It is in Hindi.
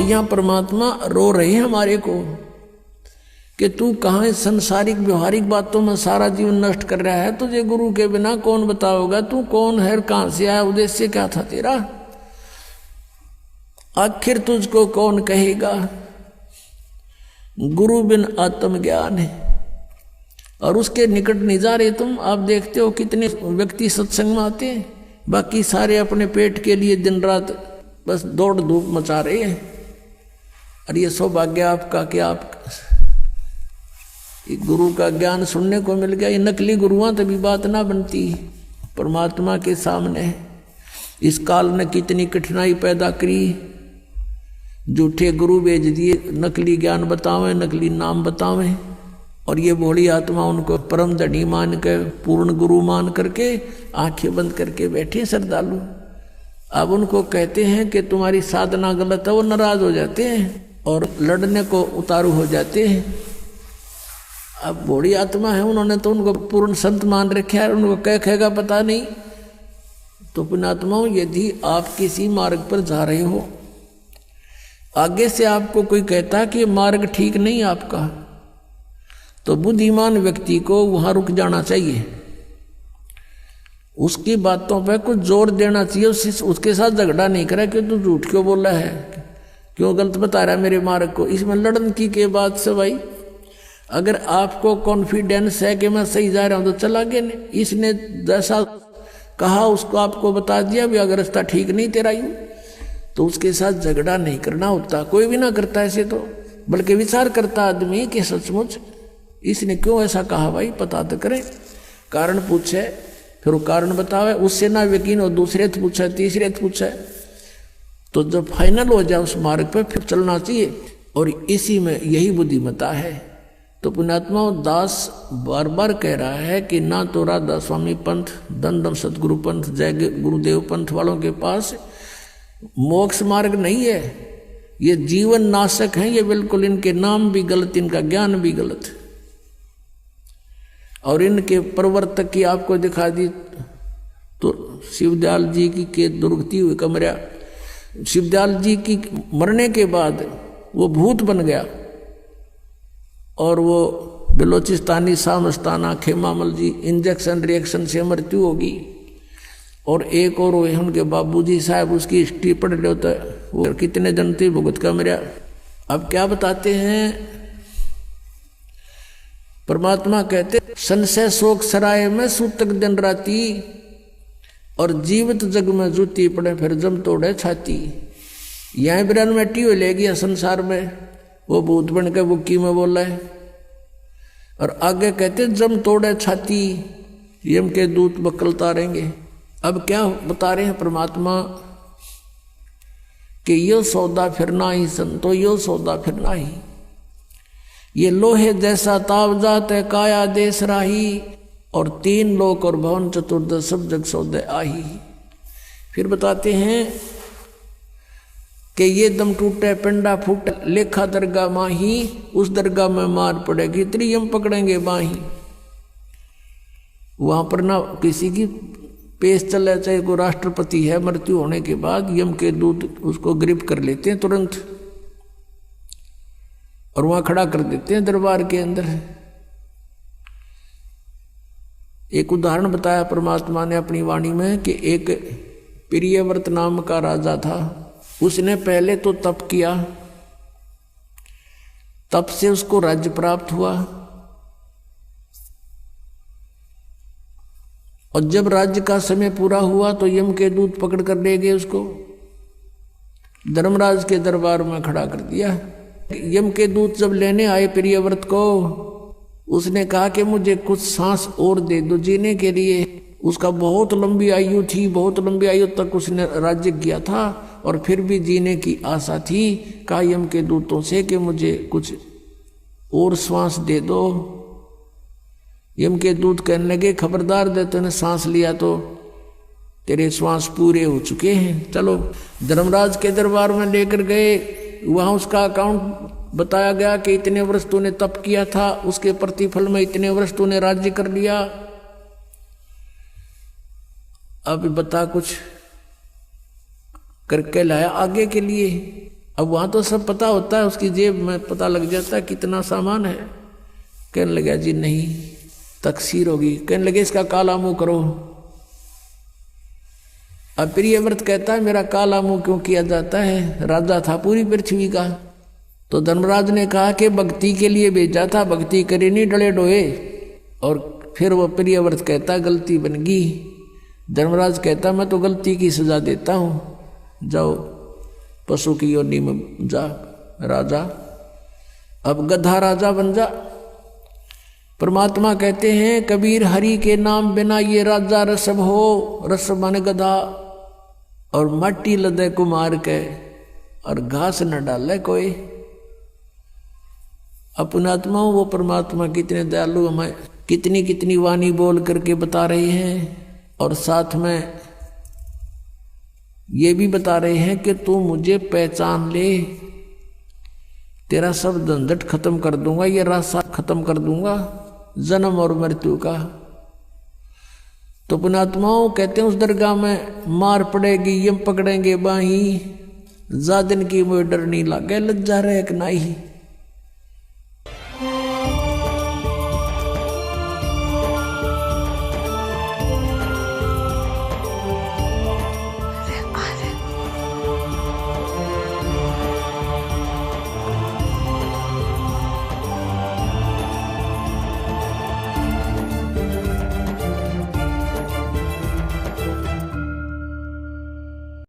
यहाँ परमात्मा रो रहे हैं हमारे को कि तू कहाँ संसारिक व्यवहारिक बातों में सारा जीवन नष्ट कर रहा है। तुझे गुरु के बिना कौन बताओगा, तू कौन है, कहाँ से आया, उद्देश्य क्या था तेरा, आखिर तुझको कौन कहेगा। गुरु बिन आत्मज्ञान है और उसके निकट नहीं जा रहे तुम। आप देखते हो कितने व्यक्ति सत्संग में आते हैं, बाकी सारे अपने पेट के लिए दिन रात बस दौड़ धूप मचा रहे हैं। और ये सौभाग्य आपका कि आप गुरु का ज्ञान सुनने को मिल गया। ये नकली गुरुआं तभी बात ना बनती परमात्मा के सामने। इस काल ने कितनी कठिनाई पैदा करी, झूठे गुरु भेज दिए, नकली ज्ञान बतावें, नकली नाम बतावें, और ये भोली आत्मा उनको परम धनी मान के पूर्ण गुरु मान करके आंखें बंद करके बैठे श्रद्धालु। अब उनको कहते हैं कि तुम्हारी साधना गलत है, वो नाराज हो जाते हैं और लड़ने को उतारू हो जाते हैं। अब बूढ़ी आत्मा है, उन्होंने तो उनको पूर्ण संत मान रखे है, उनको क्या कहेगा पता नहीं। तो पुण्यात्माओं, यदि आप किसी मार्ग पर जा रहे हो, आगे से आपको कोई कहता कि मार्ग ठीक नहीं आपका, तो बुद्धिमान व्यक्ति को वहां रुक जाना चाहिए, उसकी बातों पर कुछ जोर देना चाहिए, उसके साथ झगड़ा नहीं करा कि तू झूठ क्यों बोला है, क्यों गलत बता रहा है मेरे मार्ग को। इसमें लड़न की बात से भाई, अगर आपको कॉन्फिडेंस है कि मैं सही जा रहा हूं तो चला गया, नहीं इसने जैसा कहा उसको आपको बता दिया भी अगर रास्ता ठीक नहीं तेरा यूं, तो उसके साथ झगड़ा नहीं करना होता। कोई भी ना करता ऐसे तो, बल्कि विचार करता आदमी कि सचमुच इसने क्यों ऐसा कहा, भाई पता तो करे, कारण पूछे, फिर वो कारण बतावे, उससे ना यकीन हो दूसरे तो पूछे, तीसरे तो पूछे, तो जब फाइनल हो जाए उस मार्ग पर फिर चलना चाहिए। और इसी में यही बुद्धिमता है। तो पुण्यात्मा दास बार बार कह रहा है कि ना तो राधा स्वामी पंथ, दंडम सतगुरु पंथ, जय गुरुदेव पंथ वालों के पास मोक्ष मार्ग नहीं है, ये जीवन नाशक है, ये बिल्कुल इनके नाम भी गलत, इनका ज्ञान भी गलत। और इनके प्रवर्तक की आपको दिखा दी तो शिवदयाल जी की के दुर्गति हुई कमरा, शिवदयाल जी की मरने के बाद वो भूत बन गया और वो बलोचिस्तानी सामस्ताना खेमामल जी इंजेक्शन रिएक्शन से मृत्यु होगी। और एक और उनके बाबूजी साहब उसकी हिस्ट्री पढ़ रहे होता है, वो कितने जन थे भुगत का मेरा। अब क्या बताते हैं परमात्मा, कहते संशय शोक सराय में सूतक दिन राती, और जीवित जग में जूती पड़े फिर जम तोड़े छाती। यह बिरन मेटी हो लेगी संसार में, वो भूत बन के बुक्की में बोला है। और आगे कहते जम तोड़े छाती, यम के दूत बकल तारेंगे। अब क्या बता रहे हैं परमात्मा कि यो सौदा फिरना ही संतो, यो सौदा फिरना ही, ये लोहे जैसा ताव जात है काया देश राही, और तीन लोक और भवन चतुर्दश सब जग सौदे आही। फिर बताते हैं कि ये दम टूटे पिंडा फूटे लेखा दरगाह माही, उस दरगाह में मार पड़ेगी त्रियम पकड़ेंगे बाही। वहां पर ना किसी की पेश चले, चाहे कोई राष्ट्रपति है, मृत्यु होने के बाद यम के दूत उसको गिरफ्त कर लेते हैं तुरंत और वहां खड़ा कर देते हैं दरबार के अंदर। एक उदाहरण बताया परमात्मा ने अपनी वाणी में कि एक प्रियव्रत नाम का राजा था, उसने पहले तो तप किया, तप से उसको राज्य प्राप्त हुआ, और जब राज्य का समय पूरा हुआ तो यम के दूत पकड़ कर ले गए उसको, धर्मराज के दरबार में खड़ा कर दिया। यम के दूत जब लेने आए प्रियव्रत को, उसने कहा कि मुझे कुछ सांस और दे दो जीने के लिए। उसका बहुत लंबी आयु थी, बहुत लंबी आयु तक उसने राज्य किया था और फिर भी जीने की आशा थी। कहा यम के दूतों से कि मुझे कुछ और सांस दे दो। यम के दूत कहने लगे खबरदार दे, तूने सांस लिया तो तेरे श्वास पूरे हो चुके हैं। चलो धर्मराज के दरबार में लेकर गए, वहां उसका अकाउंट बताया गया कि इतने वर्ष तूने तप किया था, उसके प्रतिफल में इतने वर्ष तूने राज्य कर लिया। अब बता कुछ करके लाया आगे के लिए। अब वहां तो सब पता होता है, उसकी जेब में पता लग जाता है कितना सामान है। कहने लगा जी नहीं, तकसीर होगी। कहने लगे इसका काला मुंह करो। अब प्रियव्रत कहता है मेरा काला मुंह क्यों किया जाता है, राजा था पूरी पृथ्वी का। तो धर्मराज ने कहा कि भक्ति के लिए भेजा था, भक्ति करे नहीं डले डोए। और फिर वो प्रियव्रत कहता गलती बन गई। धर्मराज कहता मैं तो गलती की सजा देता हूं, जाओ पशु की योनि में जा राजा, अब गधा राजा बन जा। परमात्मा कहते हैं कबीर हरि के नाम बिना ये राजा रसब हो, रसब माने गधा, और मट्टी लदे को मार के और घास न डाले कोई। अपनात्मा वो परमात्मा कितने दयालु हमें कितनी कितनी वाणी बोल करके बता रहे हैं, और साथ में ये भी बता रहे हैं कि तू मुझे पहचान ले, तेरा सब झंझट खत्म कर दूंगा, ये रास्ता खत्म कर दूंगा जन्म और मृत्यु का। तो पुणात्माओं कहते हैं उस दरगाह में मार पड़ेगी, यम पकड़ेंगे बाही, जा दिन की मोह डर नहीं लागे, लज्जा रहे कि नहीं।